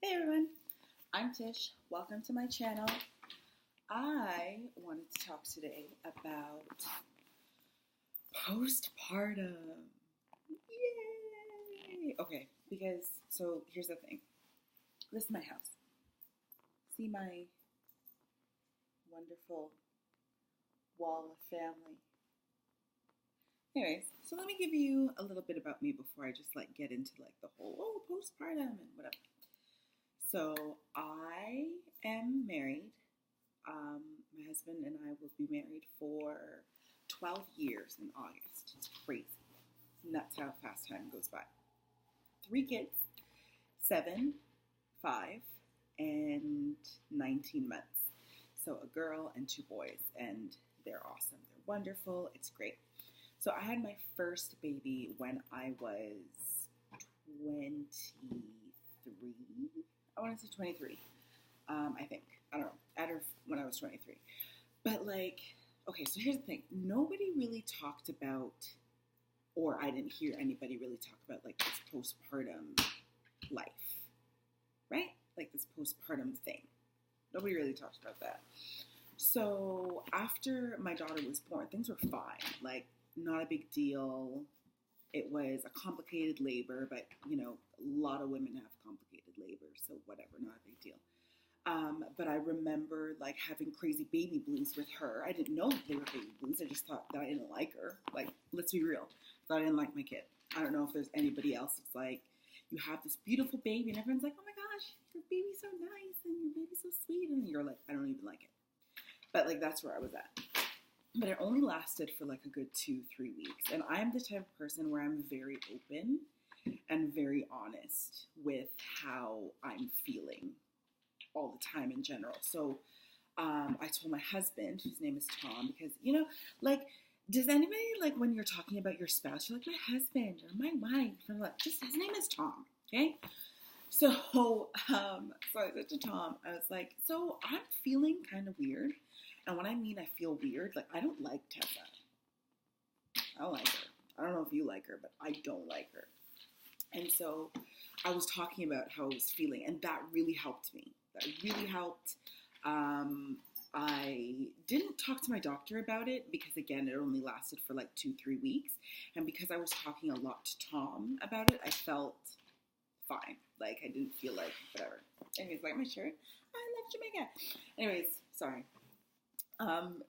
Hey everyone, I'm Tish. Welcome to my channel. I wanted to talk today about postpartum. Yay! Okay, so here's the thing. This is my house. See my wonderful wall of family. Anyways, so let me give you a little bit about me before I just get into the whole postpartum and whatever. So I am married. My husband and I will be married for 12 years in August. It's crazy. It's nuts how fast time goes by. 3 kids, 7, 5, and 19 months. So a girl and 2 boys, and they're awesome. They're wonderful. It's great. So I had my first baby when I was 23. I want to say 23, I think. I don't know. At or when I was 23. But okay, so here's the thing. Nobody really talked about, or I didn't hear anybody really talk about this postpartum life, right? This postpartum thing. Nobody really talked about that. So after my daughter was born, things were fine. Not a big deal. It was a complicated labor, but, a lot of women have complicated labor, so whatever, not a big deal. But I remember, having crazy baby blues with her. I didn't know they were baby blues. I just thought that I didn't like her. Let's be real. I thought I didn't like my kid. I don't know if there's anybody else that's you have this beautiful baby, and everyone's like, oh my gosh, your baby's so nice, and your baby's so sweet, and you're like, I don't even like it. But, that's where I was at. But it only lasted for a good 2-3 weeks. And I'm the type of person where I'm very open and very honest with how I'm feeling all the time in general. So I told my husband, whose name is Tom, because, does anybody, when you're talking about your spouse, you're like, my husband or my wife, or just his name is Tom, okay? So I said to Tom, I was like, so I'm feeling kind of weird. And when I mean I feel weird, I don't like Tessa. I don't like her. I don't know if you like her, but I don't like her. And so I was talking about how I was feeling, and that really helped me. That really helped. I didn't talk to my doctor about it because, again, it only lasted for 2-3 weeks. And because I was talking a lot to Tom about it, I felt fine. I didn't feel whatever. Anyways, my shirt. I love Jamaica. Anyways, sorry.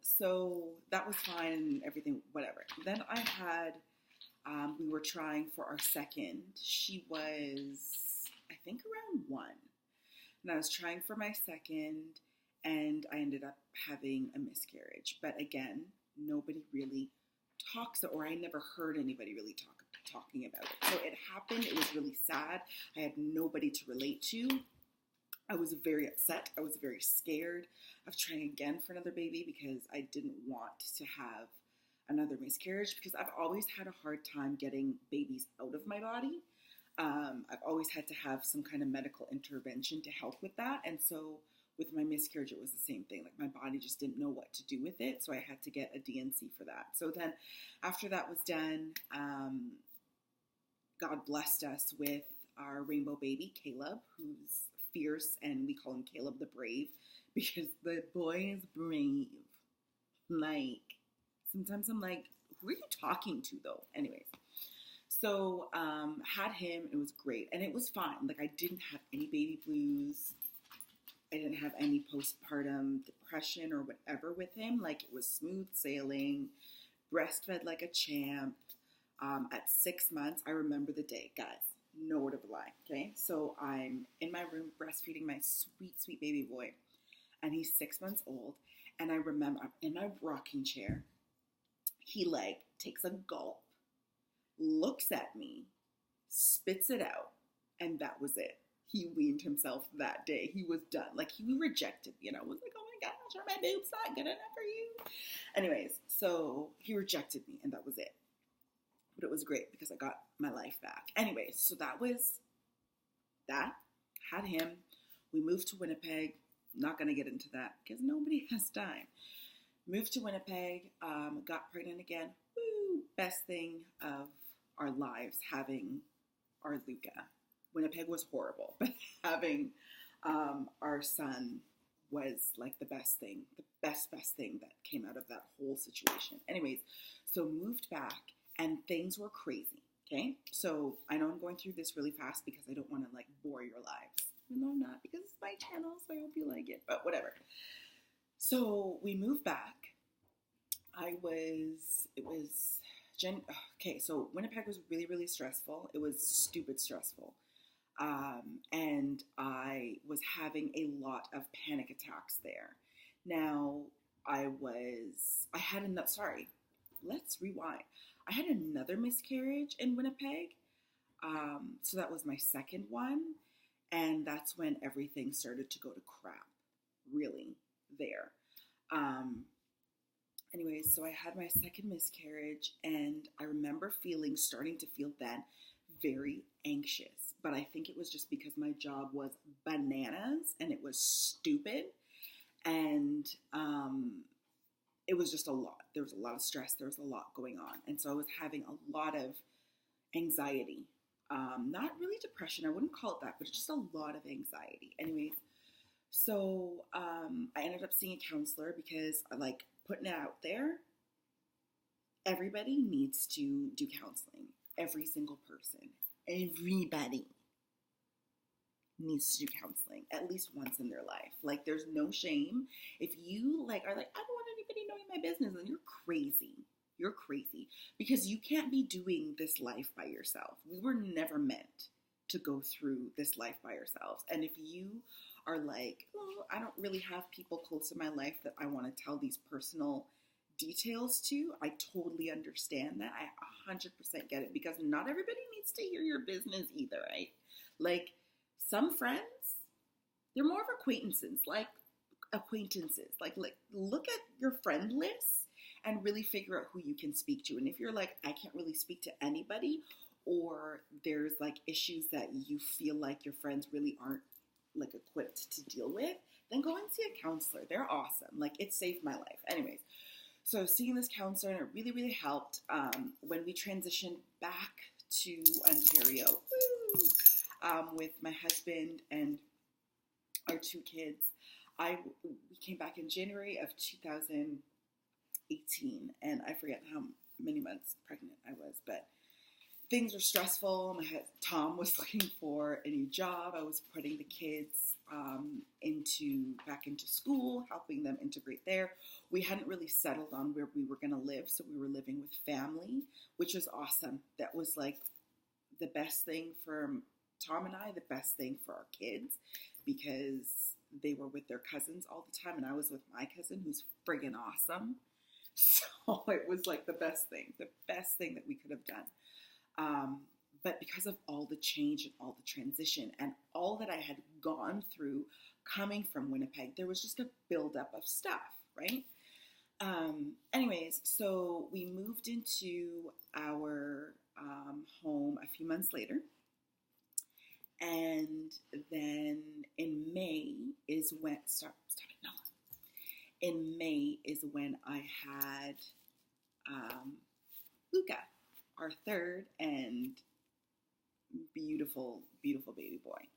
So that was fine and everything, whatever. Then I had, we were trying for our second. She was, I think, around 1. And I was trying for my second, and I ended up having a miscarriage. But again, nobody really talks, or I never heard anybody really talking about it. So it happened. It was really sad. I had nobody to relate to. I was very upset. I was very scared of trying again for another baby because I didn't want to have another miscarriage, because I've always had a hard time getting babies out of my body. I've always had to have some kind of medical intervention to help with that. And so with my miscarriage, it was the same thing. My body just didn't know what to do with it. So I had to get a D&C for that. So then after that was done, God blessed us with our rainbow baby, Caleb, who's fierce, and we call him Caleb the Brave because the boy is brave. Sometimes I'm like, who are you talking to though? Anyways, so had him, and it was great, and it was fine. I didn't have any baby blues. I didn't have any postpartum depression or whatever with him. It was smooth sailing, breastfed like a champ. At 6 months, I remember the day, guys. No word of a lie, okay? So I'm in my room breastfeeding my sweet, sweet baby boy, and he's 6 months old, and I remember I'm in my rocking chair. He takes a gulp, looks at me, spits it out, and that was it. He weaned himself that day. He was done. He rejected me, and I was like, oh my gosh, are my boobs not good enough for you? Anyways, so he rejected me, and that was it. But it was great because I got my life back. Anyways, so that was that. Had him. We moved to Winnipeg. Not going to get into that because nobody has time. Moved to Winnipeg. Got pregnant again. Woo! Best thing of our lives, having our Luca. Winnipeg was horrible, but having our son was like the best thing, the best thing that came out of that whole situation. Anyways, so moved back and things were crazy. Okay, so I know I'm going through this really fast because I don't want to like bore your lives. No, I'm not, because it's my channel, so I hope you like it, but whatever. So we moved back. Okay, so Winnipeg was really, really stressful. It was stupid stressful. And I was having a lot of panic attacks there. Now, let's rewind. I had another miscarriage in Winnipeg. So that was my second one. And that's when everything started to go to crap, really, there. Anyways, so I had my second miscarriage, and I remember starting to feel then very anxious. But I think it was just because my job was bananas and it was stupid. And it was just a lot. There was a lot of stress. There was a lot going on. And so I was having a lot of anxiety. Not really depression. I wouldn't call it that, but just a lot of anxiety. Anyways, so I ended up seeing a counselor because I like putting it out there. Everybody needs to do counseling. Every single person. Everybody needs to do counseling at least once in their life. Like, there's no shame. If you are like, I don't want anybody knowing my business, then you're crazy. You're crazy, because you can't be doing this life by yourself. We were never meant to go through this life by ourselves. And if you are like, oh, I don't really have people close in my life that I want to tell these personal details to, I totally understand that. I 100% get it, because not everybody needs to hear your business either, right? Like, some friends, they're more of acquaintances. Like look at your friend list and really figure out who you can speak to. And if you're like, I can't really speak to anybody, or there's like issues that you feel like your friends really aren't like equipped to deal with, then go and see a counselor. They're awesome. Like, it saved my life. Anyways, so seeing this counselor, and it really, really helped. When we transitioned back to Ontario, with my husband and our 2 kids, we came back in January of 2018, and I forget how many months pregnant I was, but things were stressful. Tom was looking for a new job. I was putting the kids back into school, helping them integrate there. We hadn't really settled on where we were going to live, so we were living with family, which was awesome. That was like the best thing for Tom and I, the best thing for our kids, because they were with their cousins all the time, and I was with my cousin, who's friggin' awesome. So it was like the best thing that we could have done. But because of all the change and all the transition and all that I had gone through coming from Winnipeg, there was just a buildup of stuff, right? Anyways, so we moved into our home a few months later. And then in May is when, in May is when I had Luca, our third and beautiful, beautiful baby boy.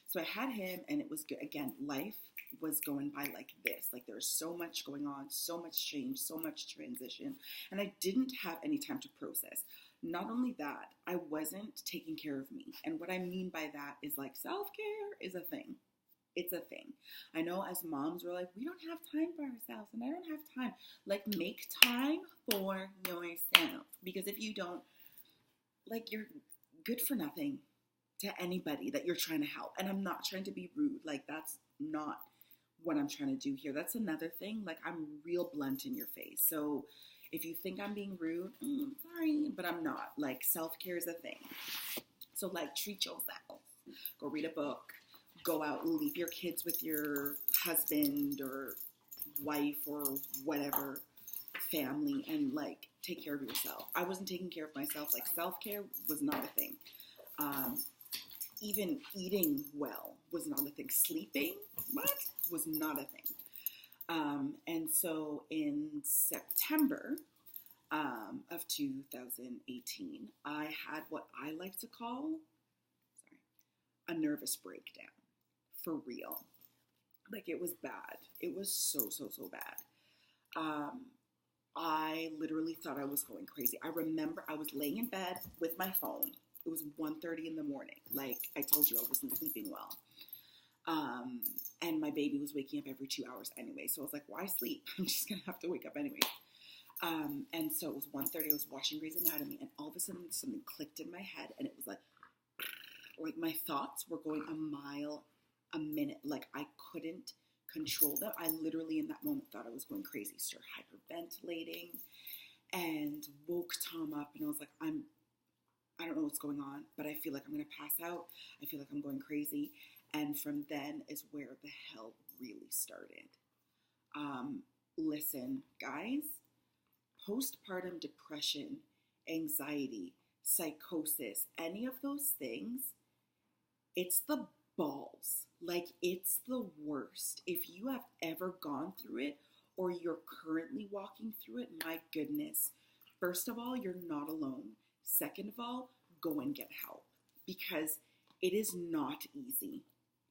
So I had him, and it was good. Again, life was going by like this. Like, there was so much going on, so much change, so much transition, and I didn't have any time to process. Not only that, I wasn't taking care of me. And what I mean by that is like, self-care is a thing. It's a thing. I know as moms, we're like, we don't have time for ourselves, and I don't have time. Like, make time for yourself. Because if you don't, like, you're good for nothing to anybody that you're trying to help. And I'm not trying to be rude. Like, that's not what I'm trying to do here. That's another thing. Like, I'm real blunt in your face. So if you think I'm being rude, sorry, but I'm not. Like, self-care is a thing. So, like, treat yourself. Go read a book. Go out, leave your kids with your husband or wife or whatever, family, and, like, take care of yourself. I wasn't taking care of myself. Like, self-care was not a thing. Even eating well was not a thing. Sleeping, was not a thing. And so in September of 2018, I had what I like to call, a nervous breakdown. For real. Like, it was bad. It was so, so, so bad. I literally thought I was going crazy. I remember I was laying in bed with my phone. It was 1:30 in the morning. Like I told you, I wasn't sleeping well. And my baby was waking up every 2 hours anyway. So I was like, why sleep? I'm just going to have to wake up anyway. And so it was 1:30. I was watching Grey's Anatomy, and all of a sudden something clicked in my head, and it was like my thoughts were going a mile a minute. Like I couldn't control them. I literally in that moment thought I was going crazy, started hyperventilating, and woke Tom up, and I was like, I don't know what's going on, but I feel like I'm going to pass out. I feel like I'm going crazy. And from then is where the hell really started. Listen, guys, postpartum depression, anxiety, psychosis, any of those things, it's the balls. Like, it's the worst. If you have ever gone through it or you're currently walking through it, my goodness. First of all, you're not alone. Second of all, go and get help, because it is not easy.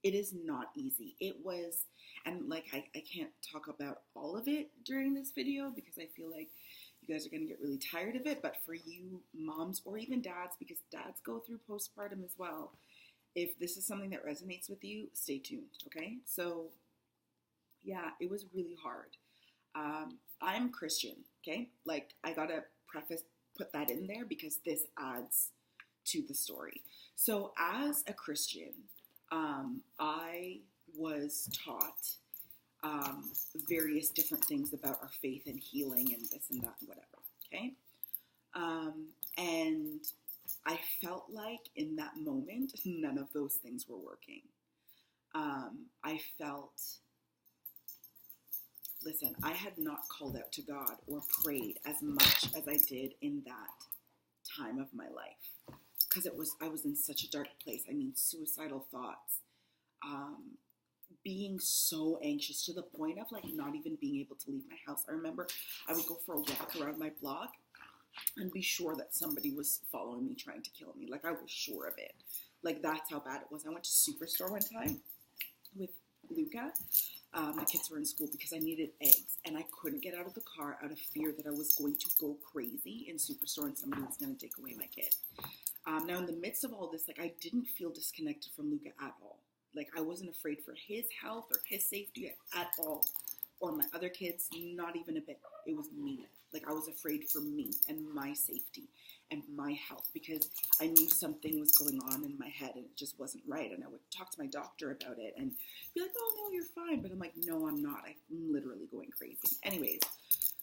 It is not easy. It was, and like I can't talk about all of it during this video because I feel like you guys are going to get really tired of it. But for you moms or even dads, because dads go through postpartum as well, if this is something that resonates with you, stay tuned, okay? So yeah, it was really hard. I'm Christian, okay? Like, I gotta put that in there because this adds to the story. So as a Christian, I was taught various different things about our faith and healing and this and that and whatever, okay? And I felt like in that moment, none of those things were working. Listen, I had not called out to God or prayed as much as I did in that time of my life. Because I was in such a dark place. I mean, suicidal thoughts, being so anxious to the point of like not even being able to leave my house. I remember I would go for a walk around my block and be sure that somebody was following me, trying to kill me. Like, I was sure of it. Like, that's how bad it was. I went to Superstore one time with Luca. My kids were in school because I needed eggs, and I couldn't get out of the car out of fear that I was going to go crazy in Superstore and somebody was going to take away my kid. Now, in the midst of all this, like, I didn't feel disconnected from Luca at all. Like, I wasn't afraid for his health or his safety at all, or my other kids, not even a bit. It was me. Like, I was afraid for me and my safety and my health because I knew something was going on in my head and it just wasn't right. And I would talk to my doctor about it and be like, oh, no, you're fine. But I'm like, no, I'm not. I'm literally going crazy. Anyways,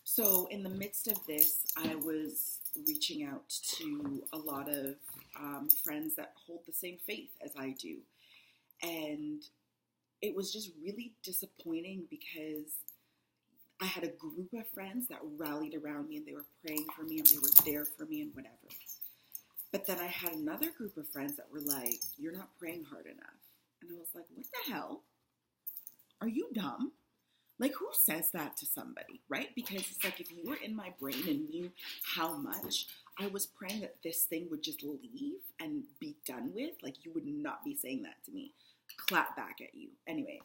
so in the midst of this, I was reaching out to a lot of friends that hold the same faith as I do. And it was just really disappointing because I had a group of friends that rallied around me and they were praying for me and they were there for me and whatever. But then I had another group of friends that were like, you're not praying hard enough. And I was like, what the hell? Are you dumb? Like, who says that to somebody, right? Because it's like, if you were in my brain and knew how much I was praying that this thing would just leave and be done with, like, you would not be saying that to me. Clap back at you. Anyways.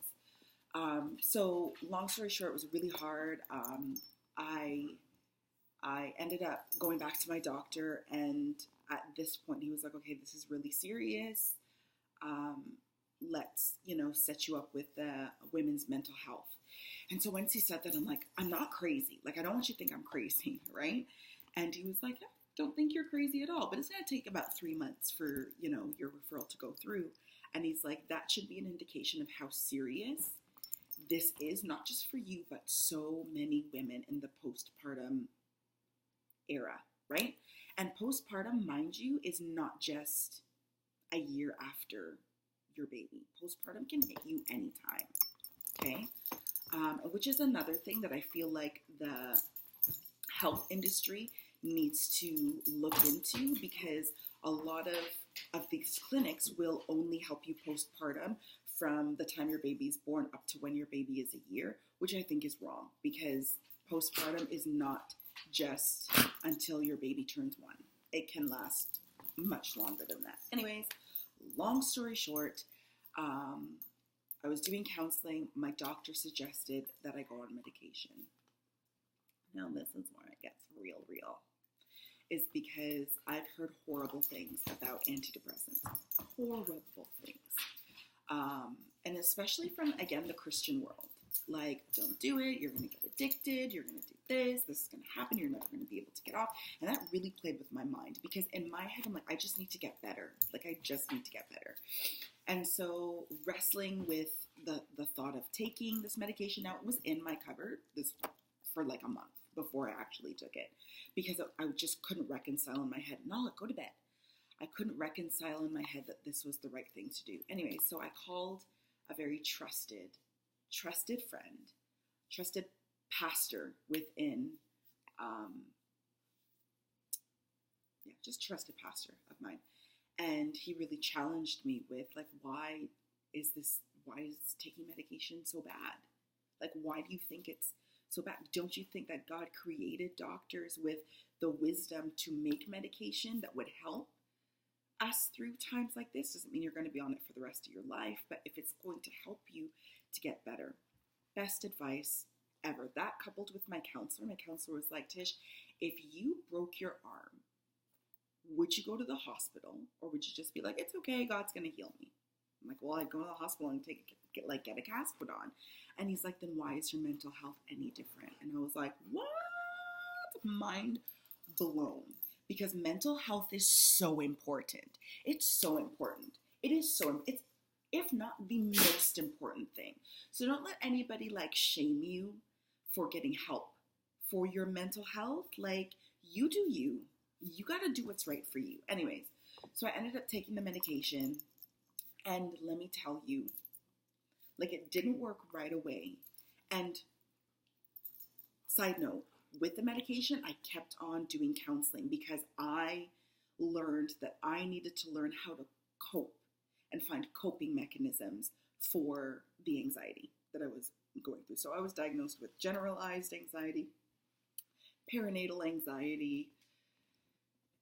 So long story short, it was really hard. I ended up going back to my doctor, and at this point he was like, okay, this is really serious. Let's, set you up with the women's mental health. And so once he said that, I'm like, I'm not crazy. Like, I don't want you to think I'm crazy, right? And he was like, I don't think you're crazy at all, but it's going to take about 3 months for, your referral to go through. And he's like, that should be an indication of how serious this is, not just for you, but so many women in the postpartum era, right? And postpartum, mind you, is not just a year after your baby. Postpartum can hit you anytime, okay? Which is another thing that I feel like the health industry needs to look into, because a lot of these clinics will only help you postpartum from the time your baby is born up to when your baby is a year, which I think is wrong, because postpartum is not just until your baby turns 1. It can last much longer than that. Anyways, long story short, I was doing counseling. My doctor suggested that I go on medication. Now this is where it gets real, is because I've heard horrible things about antidepressants. Horrible things. And especially from, again, the Christian world. Like, don't do it, you're going to get addicted, you're going to do this is going to happen, you're never going to be able to get off. And that really played with my mind, because in my head, I'm like, I just need to get better. Like, I just need to get better. And so wrestling with the thought of taking this medication, now it was in my cupboard for like a month before I actually took it, because I just couldn't reconcile in my head, no, go to bed. I couldn't reconcile in my head that this was the right thing to do. Anyway, so I called a very trusted friend, trusted pastor within, just trusted pastor of mine. And he really challenged me with, like, why is taking medication so bad? Like, why do you think it's so bad? Don't you think that God created doctors with the wisdom to make medication that would help us through times like this? Doesn't mean you're going to be on it for the rest of your life, but if it's going to help you to get better. Best advice ever. That coupled with my counselor was like, Tish, if you broke your arm, would you go to the hospital, or would you just be like, it's okay, God's going to heal me? I'm like, well, I'd go to the hospital and get a cast put on. And he's like, then why is your mental health any different? And I was like, what? Mind blown. Because mental health is so important. It's so important. It's, if not the most important thing. So don't let anybody like shame you for getting help for your mental health. Like, you do you. You got to do what's right for you. Anyways, so I ended up taking the medication, and let me tell you, like, it didn't work right away. And side note, with the medication, I kept on doing counseling because I learned that I needed to learn how to cope and find coping mechanisms for the anxiety that I was going through. So I was diagnosed with generalized anxiety, perinatal anxiety,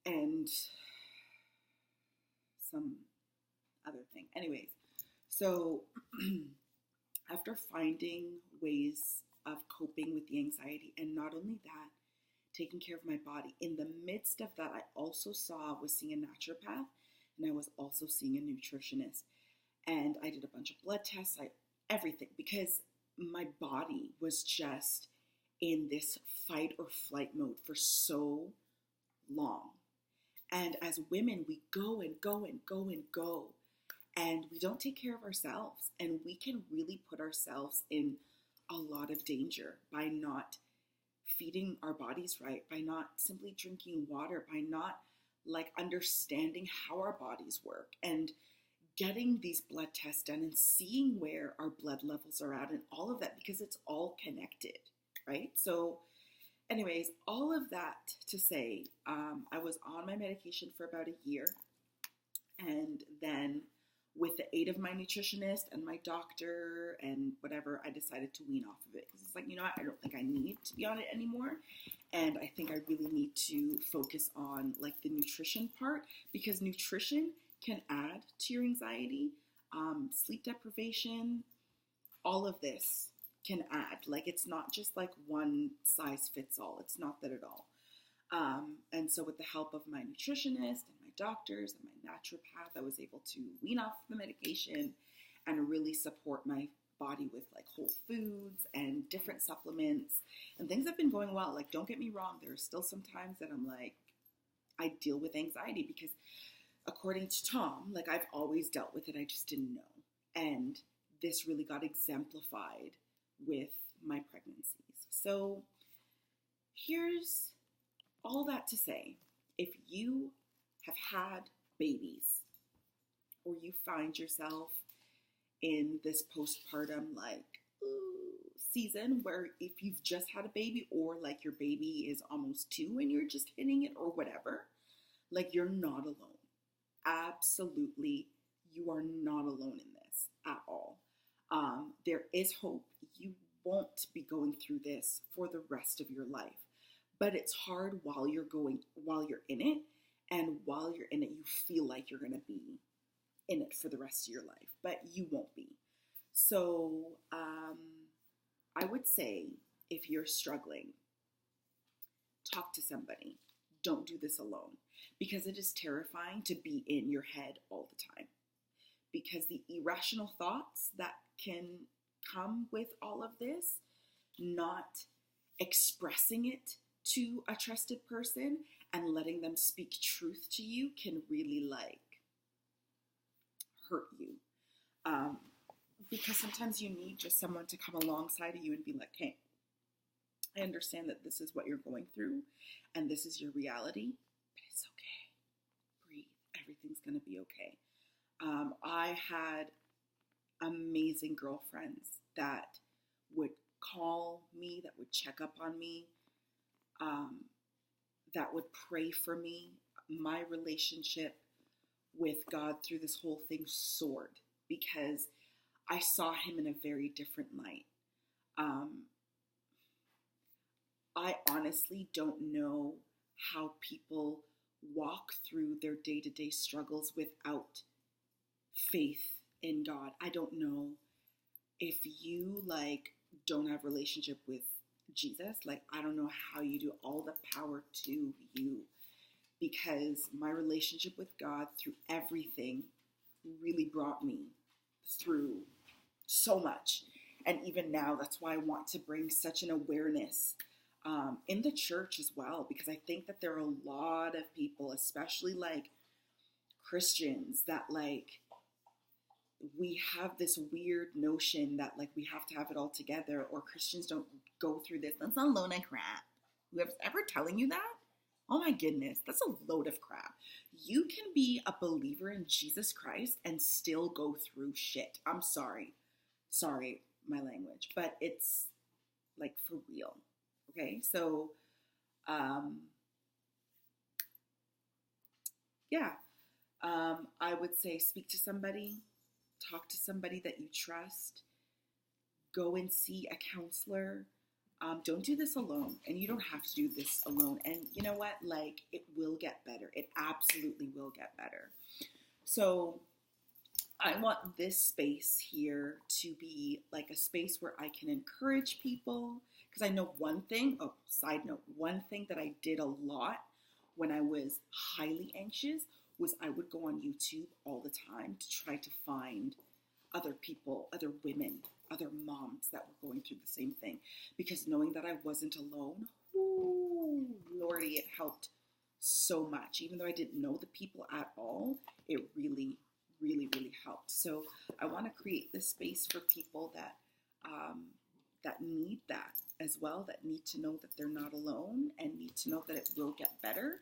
and some other thing. Anyways, so after finding ways of coping with the anxiety, and not only that, taking care of my body, in the midst of that, I also was seeing a naturopath, and I was also seeing a nutritionist. And I did a bunch of blood tests, everything, because my body was just in this fight or flight mode for so long. And as women, we go and go and go and go, and we don't take care of ourselves. And we can really put ourselves in a lot of danger by not feeding our bodies right, by not simply drinking water, by not like understanding how our bodies work, and getting these blood tests done and seeing where our blood levels are at and all of that, because it's all connected, right? So anyways, all of that to say, I was on my medication for about a year, and then with the aid of my nutritionist and my doctor and whatever, I decided to wean off of it, because it's like, you know what, I don't think I need to be on it anymore, and I think I really need to focus on like the nutrition part, because nutrition can add to your anxiety, sleep deprivation, all of this can add. Like, it's not just like one size fits all. It's not that at all. And so with the help of my nutritionist and my doctors and my naturopath, I was able to wean off the medication and really support my body with like whole foods and different supplements, and things have been going well. Like, don't get me wrong, there are still some times that I'm like, I deal with anxiety, because according to Tom, like, I've always dealt with it, I just didn't know. And this really got exemplified with my pregnancies. So here's all that to say, if you have had babies, or you find yourself in this postpartum season where if you've just had a baby, or like your baby is almost 2 and you're just hitting it or whatever, like, you're not alone. Absolutely, you are not alone in this at all. There is hope. You won't be going through this for the rest of your life, but it's hard while you're in it, and while you're in it, you feel like you're going to be in it for the rest of your life, but you won't be. So I would say if you're struggling, talk to somebody. Don't do this alone, because it is terrifying to be in your head all the time. Because the irrational thoughts that can come with all of this, not expressing it to a trusted person and letting them speak truth to you can really hurt you. Because sometimes you need just someone to come alongside of you and be like, hey, I understand that this is what you're going through and this is your reality, but it's okay. Breathe. Everything's going to be okay. I had amazing girlfriends that would call me, that would check up on me, that would pray for me. My relationship with God through this whole thing soared because I saw him in a very different light. I honestly don't know how people walk through their day-to-day struggles without faith in God. I don't know if you don't have a relationship with Jesus. I don't know how you do. All the power to you, because my relationship with God through everything really brought me through so much. And even now, that's why I want to bring such an awareness in the church as well, because I think that there are a lot of people, especially Christians, that we have this weird notion that we have to have it all together, or Christians don't go through this. That's a load of crap. Whoever's ever telling you that, oh my goodness, that's a load of crap. You can be a believer in Jesus Christ and still go through shit. I'm sorry, my language, but it's for real. Okay, so I would say speak to somebody. Talk to somebody that you trust. Go and see a counselor. Don't do this alone. And you don't have to do this alone. And you know what? It will get better. It absolutely will get better. So I want this space here to be a space where I can encourage people. Because I know one thing, side note, one thing that I did a lot when I was highly anxious was I would go on YouTube all the time to try to find other people, other women, other moms that were going through the same thing. Because knowing that I wasn't alone, ooh, Lordy, it helped so much. Even though I didn't know the people at all, it really, really, really helped. So I want to create this space for people that need that as well, that need to know that they're not alone and need to know that it will get better.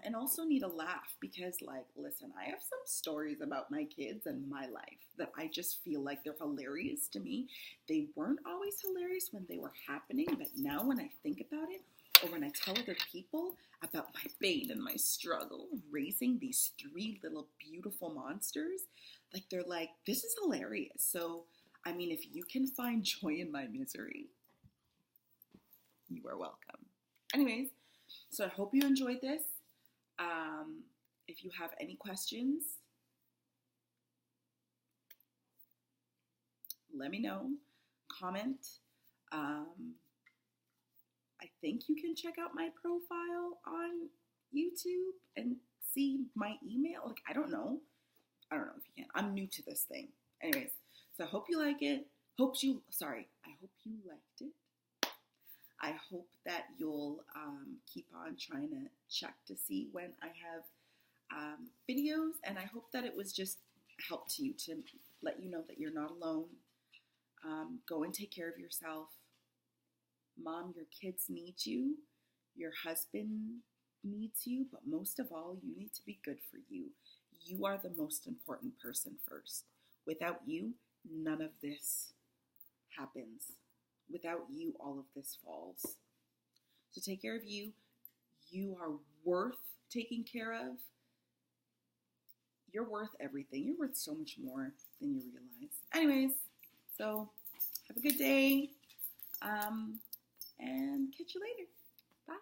And also need a laugh because, listen, I have some stories about my kids and my life that I just feel like they're hilarious to me. They weren't always hilarious when they were happening, but now when I think about it, or when I tell other people about my pain and my struggle raising these 3 little beautiful monsters, they're this is hilarious. So, I mean, if you can find joy in my misery, you are welcome. Anyways, so I hope you enjoyed this. If you have any questions, let me know. Comment. I think you can check out my profile on YouTube and see my email. I don't know if you can. I'm new to this thing. Anyways, so I hope you like it. I hope you liked it. I hope that you'll keep on trying to check to see when I have videos, and I hope that it was just help to you, to let you know that you're not alone. Go and take care of yourself. Mom, your kids need you. Your husband needs you, but most of all, you need to be good for you. You are the most important person first. Without you, none of this happens. Without you, all of this falls. So take care of you. You are worth taking care of. You're worth everything. You're worth so much more than you realize. Anyways, so have a good day. And catch you later. Bye.